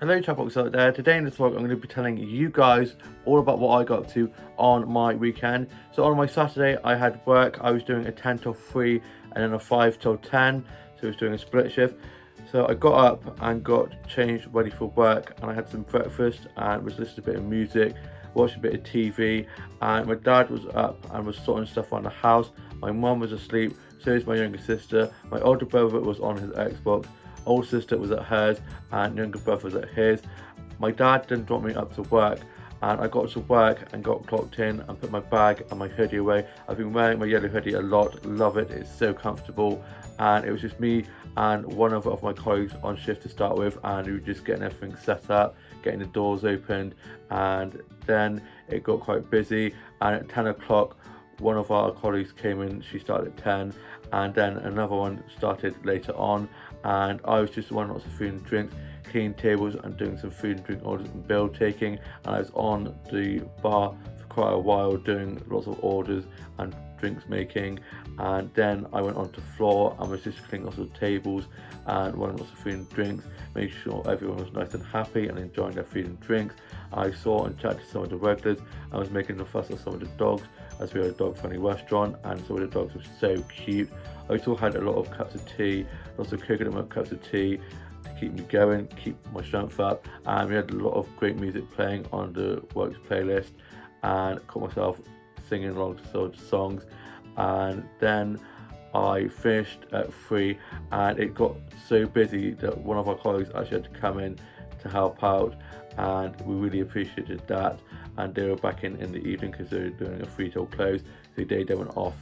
Hello chatbox out there. Today in this vlog I'm going to be telling you guys all about what I got up to on my weekend. So on my Saturday I had work. I was doing a 10 till 3 and then a 5 till 10. So I was doing a split shift. So I got up and got changed ready for work, and I had some breakfast and was listening to a bit of music, watched a bit of TV, and my dad was up and was sorting stuff around the house. My mum was asleep, so is my younger sister. My older brother was on his Xbox. Older sister was at hers and younger brother was at his. My dad then dropped me up to work, and I got to work and got clocked in and put my bag and my hoodie away. I've been wearing my yellow hoodie a lot, love it, it's so comfortable. And it was just me and one other of my colleagues on shift to start with, and we were just getting everything set up, getting the doors opened, and then it got quite busy. And at 10 o'clock one of our colleagues came in, she started at 10, and then another one started later on, and I was just wanting lots of food and drinks, cleaning tables and doing some food and drink orders and bill taking, and I was on the bar for quite a while doing lots of orders and drinks making. And then I went onto the floor and was just cleaning lots of tables and running lots of food and drinks, making sure everyone was nice and happy and enjoying their food and drinks. I saw and chatted to some of the regulars. I was making a fuss of some of the dogs, as we had a dog friendly restaurant, and some of the dogs were so cute. I also had a lot of cups of tea, lots of coconut milk cups of tea to keep me going, keep my strength up, and we had a lot of great music playing on the works playlist, and caught myself singing along to some of the songs. And then I finished at 3, and it got so busy that one of our colleagues actually had to come in to help out, and we really appreciated that. And they were back in the evening because they were doing a 3 till close, so they went off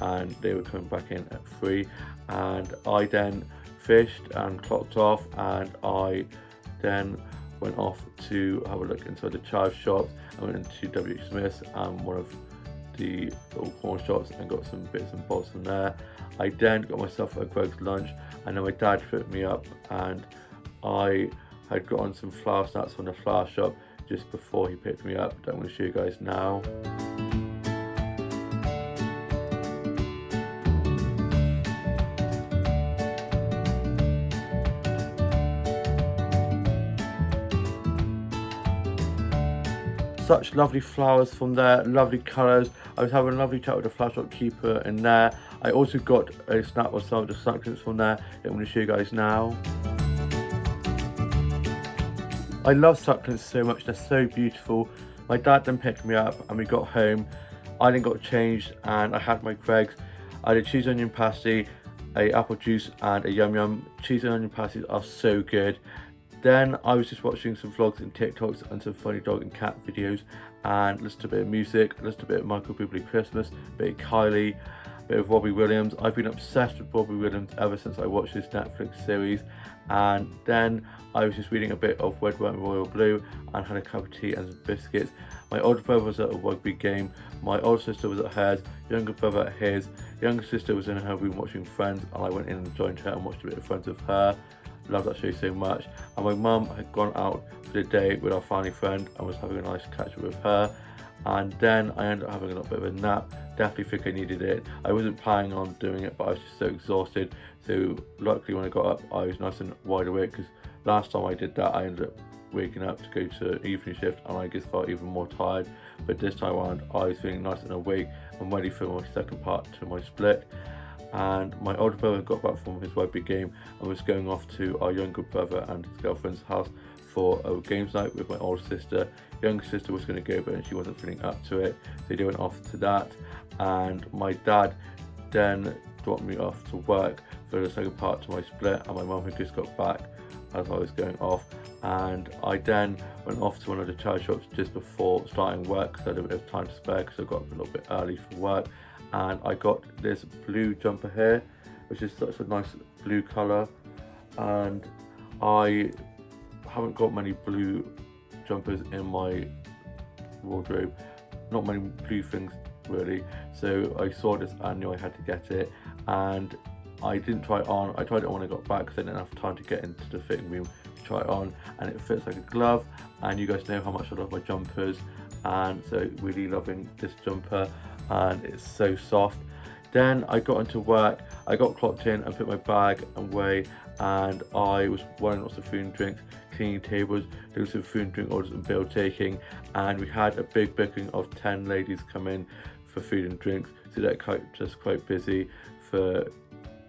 and they were coming back in at 3. And I then fished and clocked off, and I then went off to have a look inside the chive shops. I went into W. Smith's and one of the little corner shops and got some bits and bobs from there. I then got myself a Greg's lunch, and then my dad picked me up, and I had got on some flour snacks from the flour shop just before he picked me up that I'm going to show you guys now. Such lovely flowers from there, lovely colours. I was having a lovely chat with the flower shop keeper in there. I also got a snap of some of the succulents from there that I'm going to show you guys now. I love succulents so much, they're so beautiful. My dad then picked me up and we got home. I then got changed and I had my Greg's. I had a cheese onion pasty, a apple juice and a yum yum. Cheese and onion pasties are so good. Then I was just watching some vlogs and TikToks and some funny dog and cat videos, and listened to a bit of music, listened to a bit of Michael Bublé Christmas, a bit of Kylie, a bit of Robbie Williams. I've been obsessed with Robbie Williams ever since I watched this Netflix series. And then I was just reading a bit of Red, White and Royal Blue and had a cup of tea and some biscuits. My older brother was at a rugby game, my older sister was at hers, younger brother at his, younger sister was in her room watching Friends, and I went in and joined her and watched a bit of Friends with her. Love that show so much. And my mum had gone out for the day with our family friend and was having a nice catch up with her. And then I ended up having a little bit of a nap. Definitely think I needed it. I wasn't planning on doing it, but I was just so exhausted. So luckily when I got up, I was nice and wide awake, because last time I did that, I ended up waking up to go to an evening shift and I just felt even more tired. But this time around, I was feeling nice and awake and ready for my second part to my split. And my older brother got back from his rugby game and was going off to our younger brother and his girlfriend's house for a games night with my older sister. Younger sister was going to go, but she wasn't feeling up to it, so they went off to that. And my dad then dropped me off to work for the second part to my split, and my mum had just got back as I was going off. And I then went off to one of the child shops just before starting work, because I had a bit of time to spare because I got up a little bit early for work. And I got this blue jumper here, which is such a nice blue colour, and I haven't got many blue jumpers in my wardrobe, not many blue things really, so I saw this and knew I had to get it. And I didn't try it on, I tried it on when I got back because I didn't have time to get into the fitting room to try it on, and it fits like a glove. And you guys know how much I love my jumpers, and so really loving this jumper, and it's so soft. Then I got into work, I got clocked in and put my bag away, and I was wanting lots of food and drinks, cleaning tables, doing some food and drink orders and bill taking, and we had a big booking of 10 ladies come in for food and drinks, so that kept us quite busy for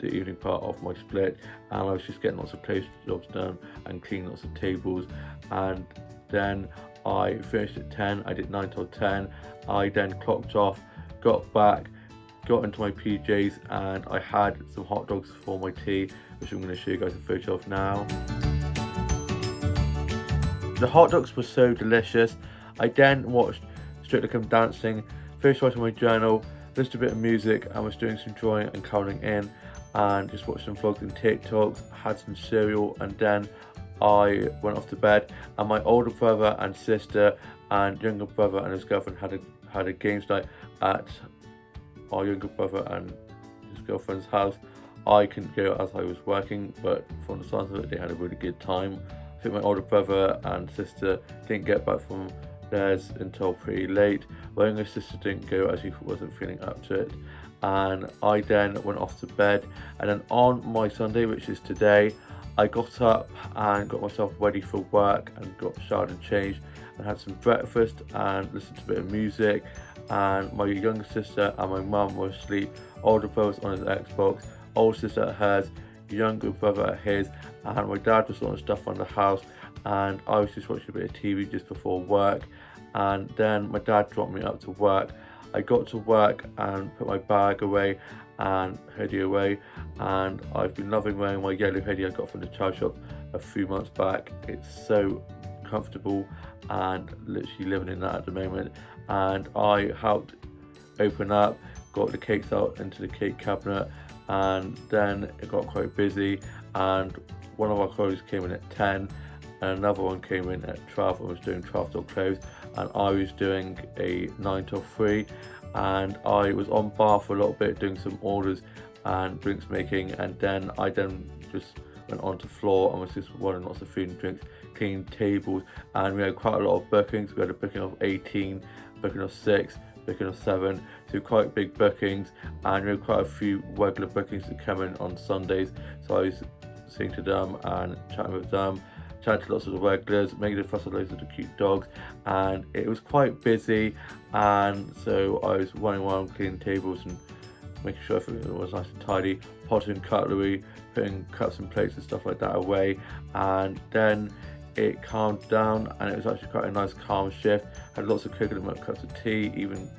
the evening part of my split. And I was just getting lots of place jobs done and cleaning lots of tables. And then I finished at 10. I did 9 till 10. I then clocked off, got back, got into my PJs, and I had some hot dogs for my tea, which I'm going to show you guys a photo of now. The hot dogs were so delicious. I then watched Strictly Come Dancing, finished writing my journal, listened to a bit of music, and was doing some drawing and colouring in, and just watched some vlogs and TikToks, had some cereal, and then I went off to bed. And my older brother and sister and younger brother and his girlfriend had a games night at our younger brother and his girlfriend's house. I couldn't go as I was working, but from the sounds of it, they had a really good time. I think my older brother and sister didn't get back from theirs until pretty late. My younger sister didn't go as she wasn't feeling up to it. And I then went off to bed. And then on my Sunday, which is today, I got up and got myself ready for work and got showered and changed and had some breakfast and listened to a bit of music. And my younger sister and my mum were asleep. Older brother was on his Xbox, older sister at hers, younger brother at his, and my dad was sorting stuff around the house, and I was just watching a bit of TV just before work. And then my dad dropped me up to work. I got to work and put my bag away and hoodie away, and I've been loving wearing my yellow hoodie I got from the child shop a few months back. It's so comfortable and literally living in that at the moment. And I helped open up, got the cakes out into the cake cabinet, and then it got quite busy, and one of our colleagues came in at 10 and another one came in at 12 and was doing 12 till close, and I was doing a 9 till 3, and I was on bar for a little bit doing some orders and drinks making, and then I just went onto floor and was just running lots of food and drinks, cleaning tables, and we had quite a lot of bookings. We had a booking of 18, booking of 6, booking of 7, so quite big bookings, and we had quite a few regular bookings that come in on Sundays, so I was seeing to them and chatting with them, chatting to lots of the regulars, making a fuss of loads of the cute dogs, and it was quite busy. And so I was running around cleaning tables and making sure everything was nice and tidy, potting cutlery, putting cups and plates and stuff like that away, and then it calmed down and it was actually quite a nice calm shift. Had lots of coconut milk cups of tea, even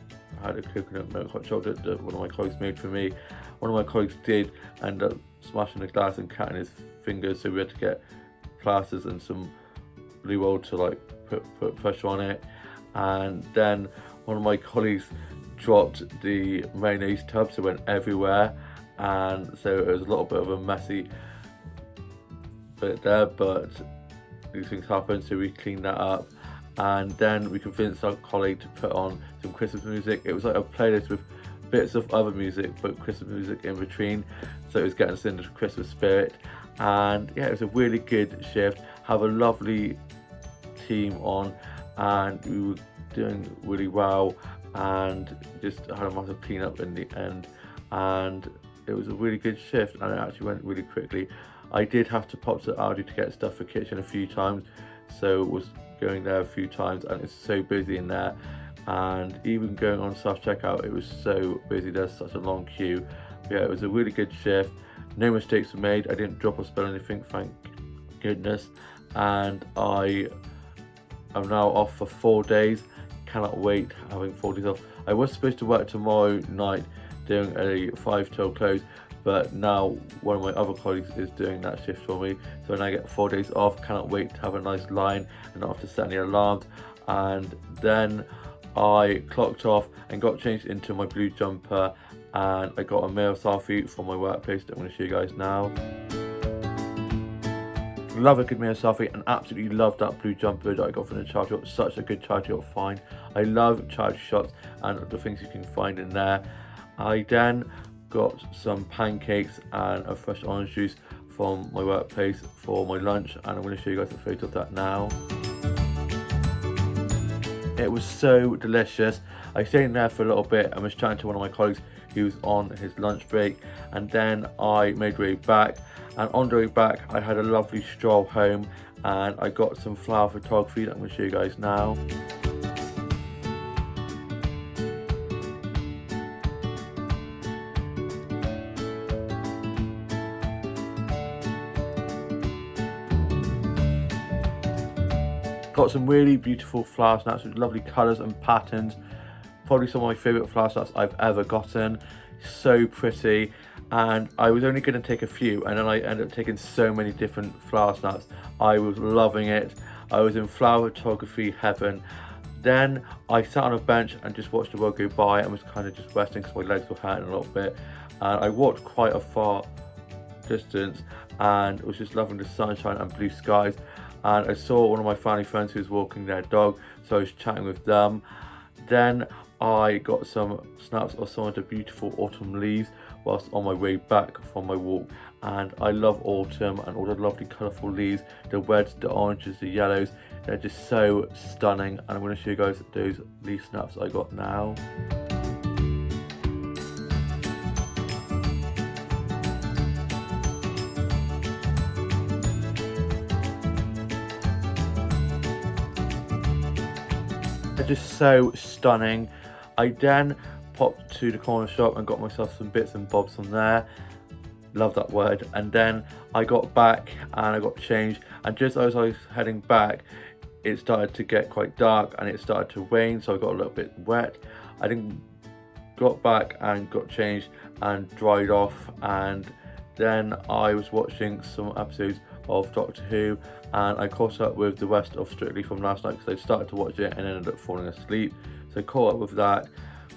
had a coconut milk hot chocolate that one of my colleagues made for me. One of my colleagues did end up smashing the glass and cutting his fingers, so we had to get plasters and some blue oil to like put pressure on it. And then one of my colleagues dropped the mayonnaise tub, so it went everywhere, and so it was a little bit of a messy bit there, but these things happen, so we cleaned that up. And then we convinced our colleague to put on some Christmas music. It was like a playlist with bits of other music, but Christmas music in between, so it was getting us into the Christmas spirit. And yeah, it was a really good shift. Have a lovely team on, and we were doing really well, and just had a massive clean up in the end, and it was a really good shift, and it actually went really quickly. I did have to pop to Aldi to get stuff for kitchen a few times, so was going there a few times, and it's so busy in there. And even going on self-checkout, it was so busy, there's such a long queue. But yeah, it was a really good shift. No mistakes were made. I didn't drop or spill anything, thank goodness. And I am now off for 4 days. Cannot wait having 4 days off. I was supposed to work tomorrow night doing a 5 till close, but now one of my other colleagues is doing that shift for me, so when I get 4 days off, cannot wait to have a nice line and not have to set any alarms. And then I clocked off and got changed into my blue jumper, and I got a male selfie from my workplace that I'm going to show you guys now. Love a good mirror selfie, and absolutely love that blue jumper that I got from the charity shop. Such a good charity shop find. I love charity shops and the things you can find in there. I then got some pancakes and a fresh orange juice from my workplace for my lunch, and I'm going to show you guys a photo of that now. It was so delicious. I stayed in there for a little bit and was chatting to one of my colleagues he was on his lunch break, and then I made my way back, and on the way back I had a lovely stroll home, and I got some flower photography that I'm going to show you guys now. Got some really beautiful flower snaps with lovely colours and patterns. Probably some of my favourite flower snaps I've ever gotten. So pretty, and I was only going to take a few, and then I ended up taking so many different flower snaps. I was loving it. I was in flower photography heaven. Then I sat on a bench and just watched the world go by and was kind of just resting because my legs were hurting a little bit. And I walked quite a far distance and was just loving the sunshine and blue skies. And I saw one of my family friends who was walking their dog, so I was chatting with them. Then I got some snaps of some of the beautiful autumn leaves whilst on my way back from my walk. And I love autumn and all the lovely colourful leaves, the reds, the oranges, the yellows. They're just so stunning, and I'm going to show you guys those leaf snaps I got now. They're just so stunning. I then popped to the corner shop and got myself some bits and bobs from there. Love that word. And then I got back and I got changed, and just as I was heading back, it started to get quite dark and it started to rain, so I got a little bit wet. I then got back and got changed and dried off, and then I was watching some episodes of Doctor Who, and I caught up with the rest of Strictly from last night because I started to watch it and ended up falling asleep. So I caught up with that,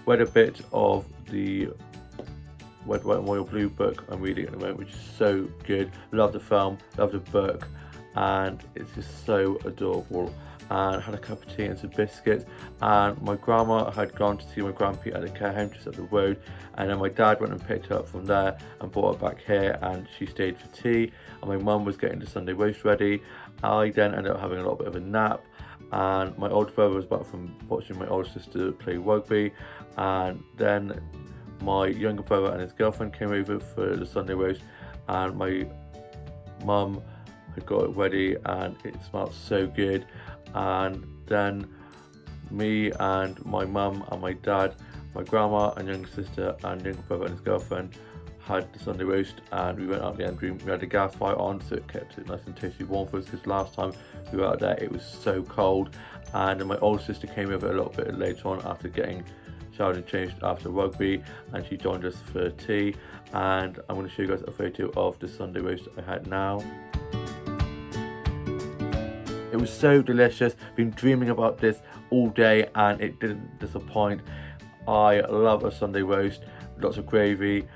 read a bit of the Red, White and Royal Blue book I'm reading at the moment, which is so good. Love the film, love the book, and it's just so adorable. And I had a cup of tea and some biscuits, and my grandma had gone to see my grandpa at a care home just up the road, and then my dad went and picked her up from there and brought her back here, and she stayed for tea, and my mum was getting the Sunday roast ready. I then ended up having a little bit of a nap, and my older brother was back from watching my older sister play rugby, and then my younger brother and his girlfriend came over for the Sunday roast, and my mum had got it ready and it smelled so good. And then me and my mum and my dad, my grandma and younger sister and younger brother and his girlfriend had the Sunday roast, and we went out the end room. We had the gas fire on, so it kept it nice and tasty warm for us, because last time we were out there it was so cold. And then my older sister came over a little bit later on after getting showered and changed after rugby, and she joined us for tea. And I'm going to show you guys a photo of the Sunday roast I had now. It was so delicious. Been dreaming about this all day and it didn't disappoint. I love a Sunday roast. Lots of gravy,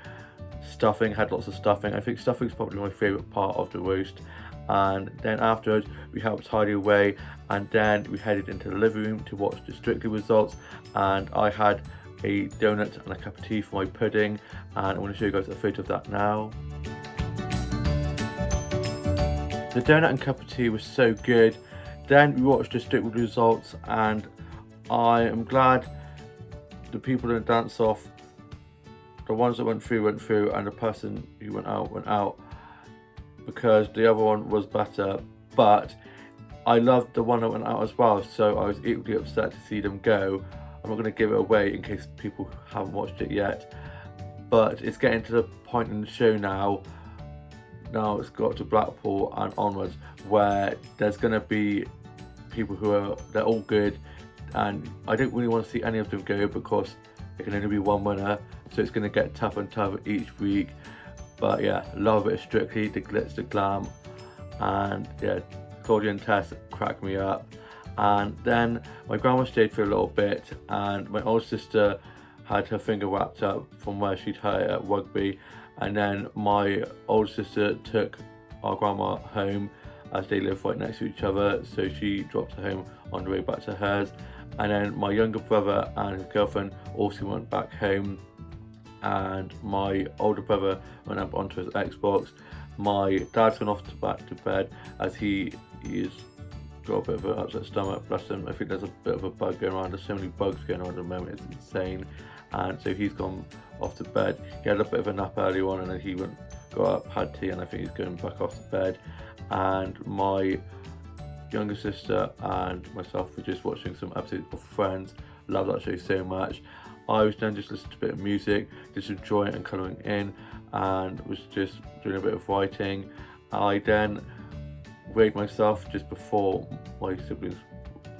stuffing, had lots of stuffing. I think stuffing is probably my favourite part of the roast. And then afterwards we helped tidy away, and then we headed into the living room to watch the Strictly results, and I had a donut and a cup of tea for my pudding, and I'm going to show you guys a photo of that now. The donut and cup of tea was so good. Then we watched the Strictly results, and I am glad the people in the dance off, the ones that went through, and the person who went out, because the other one was better. But I loved the one that went out as well, so I was equally upset to see them go. I'm not going to give it away in case people haven't watched it yet, but it's getting to the point in the show now it's got to Blackpool and onwards, where there's going to be people they're all good, and I don't really want to see any of them go because there can only be one winner, so it's going to get tougher and tougher each week. But yeah, love a bit of Strictly, the glitz, the glam, and yeah, Claudia and Tess cracked me up. And then my grandma stayed for a little bit, and my older sister had her finger wrapped up from where she'd hurt it at rugby, and then my older sister took our grandma home as they live right next to each other, so she dropped her home on the way back to hers. And then my younger brother and his girlfriend also went back home, and my older brother went up onto his Xbox. My dad's gone off back to bed as he is got a bit of an upset stomach, bless him. I think there's a bit of a bug going around. There's so many bugs going on at the moment, it's insane. And so he's gone off to bed. He had a bit of a nap early on, and then he got up, had tea, and I think he's going back off to bed. And my younger sister and myself were just watching some episodes of Friends. Love that show so much. I was then just listening to a bit of music, just enjoying it and colouring in, and was just doing a bit of writing. I then weighed myself just before my siblings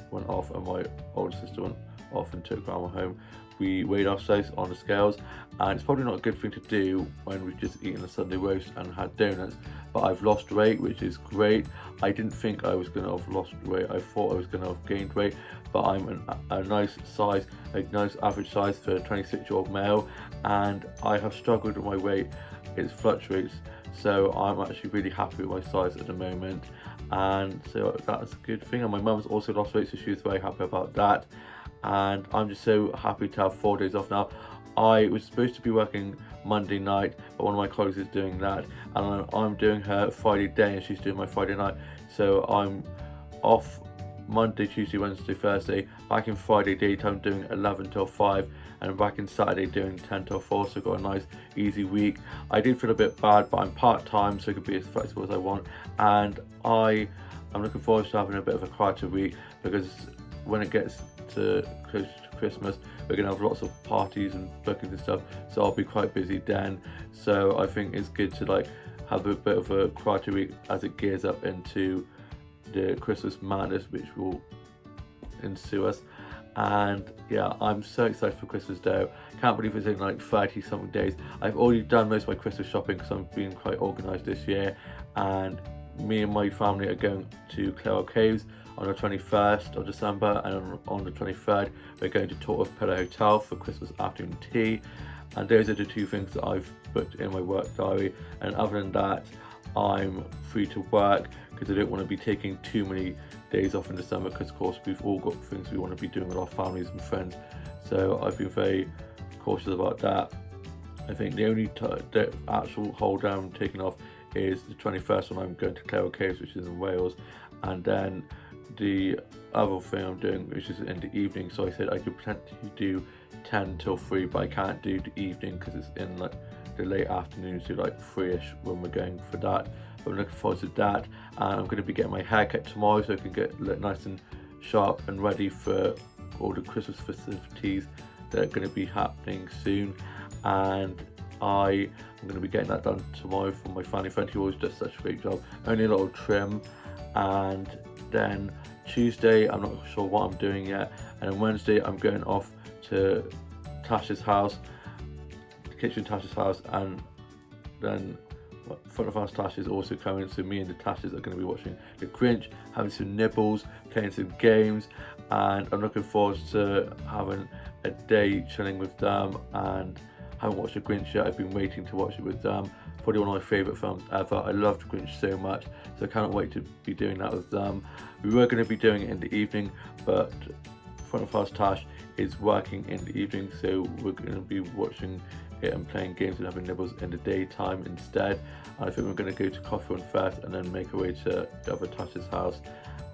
went off and my older sister went off and took grandma home. We weighed ourselves on the scales, and it's probably not a good thing to do when we've just eaten a Sunday roast and had donuts, but I've lost weight, which is great. I didn't think I was going to have lost weight. I thought I was going to have gained weight, but I'm a nice size, a nice average size for a 26-year-old male, and I have struggled with my weight. It fluctuates, so I'm actually really happy with my size at the moment, and so that's a good thing. And my mum's also lost weight, so she was very happy about that, and I'm just so happy to have 4 days off now. I was supposed to be working Monday night, but one of my colleagues is doing that, and I'm doing her Friday day and she's doing my Friday night, so I'm off Monday, Tuesday, Wednesday, Thursday, back in Friday daytime doing 11 till 5, and back in Saturday doing 10 till 4, so got a nice easy week. I did feel a bit bad, but I'm part-time, so I can be as flexible as I want, and I'm looking forward to having a bit of a quieter week, because when it gets to close to Christmas, we're going to have lots of parties and bookings and stuff, so I'll be quite busy then. So I think it's good to like have a bit of a quieter week as it gears up into the Christmas madness which will ensue us. And yeah, I'm so excited for Christmas Day. Can't believe it's in like 30 something days. I've already done most of my Christmas shopping because I'm being quite organised this year, and me and my family are going to Clare Caves on the 21st of December, and on the 23rd we're going to Tortoise Pillar Hotel for Christmas afternoon tea. And those are the two things that I've booked in my work diary, and other than that I'm free to work because I don't want to be taking too many days off in December, because of course we've all got things we want to be doing with our families and friends, so I've been very cautious about that. I think the only the actual hold down I'm taking off is the 21st when I'm going to Clare Caves, which is in Wales, and then the other thing I'm doing, which is in the evening, so I said I could potentially do 10 till 3, but I can't do the evening because it's in like the late afternoon, so like 3ish when we're going for that. But I'm looking forward to that, and I'm going to be getting my hair cut tomorrow so I can get look nice and sharp and ready for all the Christmas festivities that are going to be happening soon. And I'm going to be getting that done tomorrow for my family friend who always does such a great job. Only a little trim, and then Tuesday I'm not sure what I'm doing yet, and then Wednesday I'm going off to Tash's house, kitchen Tash's house, and then front of house Tash is also coming, so me and the Tashes are going to be watching The Grinch, having some nibbles, playing some games, and I'm looking forward to having a day chilling with them. And I haven't watched The Grinch yet, I've been waiting to watch it with them. Probably one of my favourite films ever. I love The Grinch so much, so I can't wait to be doing that with them. We were going to be doing it in the evening, but front of house Tash is working in the evening, so we're going to be watching it and playing games and having nibbles in the daytime instead. And I think we're going to go to Coffee Run first and then make our way to the other Tash's house.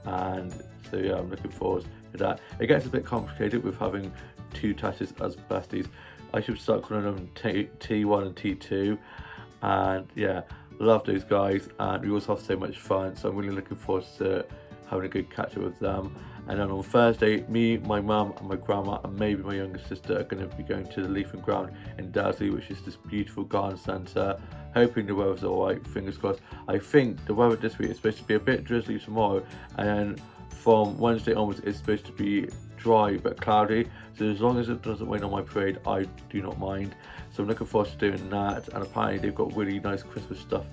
And so yeah, I'm looking forward to that. It gets a bit complicated with having two Tashes as besties. I should start calling them T1 and T2. And yeah, love those guys, and we also have so much fun, so I'm really looking forward to having a good catch up with them. And then on Thursday, me, my mum and my grandma and maybe my younger sister are going to be going to the Leafing Ground in Dursley, which is this beautiful garden centre. Hoping the weather's alright, fingers crossed. I think the weather this week is supposed to be a bit drizzly tomorrow, and then from Wednesday onwards it's supposed to be dry but cloudy, so as long as it doesn't rain on my parade I do not mind. So I'm looking forward to doing that. And apparently they've got really nice Christmas stuff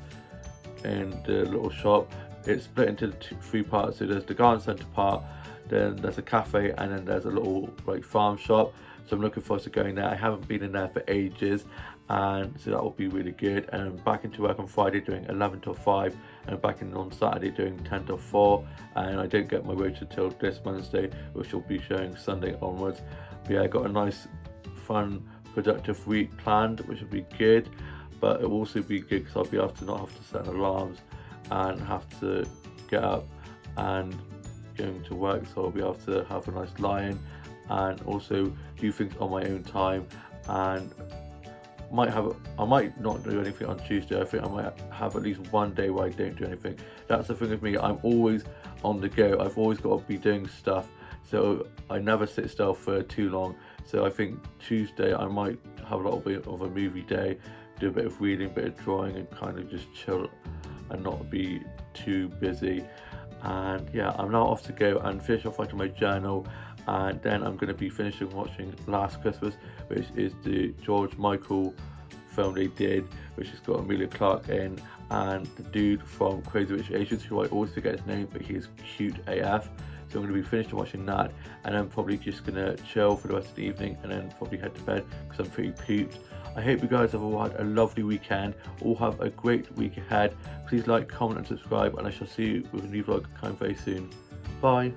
in the little shop. It's split into three parts, so there's the garden centre part, then there's a cafe, and then there's a little like farm shop. So I'm looking forward to going there. I haven't been in there for ages, and so that will be really good. And I'm back into work on Friday doing 11 till 5, and back in on Saturday doing 10 till 4, and I don't get my rota till this Wednesday, which will be showing Sunday onwards. But yeah, I got a nice fun productive week planned, which will be good, but it will also be good because I'll be able to not have to set alarms and have to get up and going to work, so I'll be able to have a nice lie-in and also do things on my own time. And I might not do anything on Tuesday. I think I might have at least one day where I don't do anything. That's the thing with me, I'm always on the go. I've always got to be doing stuff, so I never sit still for too long. So I think Tuesday I might have a little bit of a movie day, do a bit of reading, a bit of drawing, and kind of just chill and not be too busy. And yeah, I'm now off to go and finish off writing my journal, and then I'm going to be finishing watching Last Christmas, which is the George Michael film they did, which has got Emilia Clarke in, and the dude from Crazy Rich Asians, who I always forget his name, but he's cute AF. So I'm going to be finishing watching that, and then probably just going to chill for the rest of the evening, and then probably head to bed because I'm pretty pooped. I hope you guys have all had a lovely weekend, all have a great week ahead. Please like, comment and subscribe, and I shall see you with a new vlog coming very soon. Bye.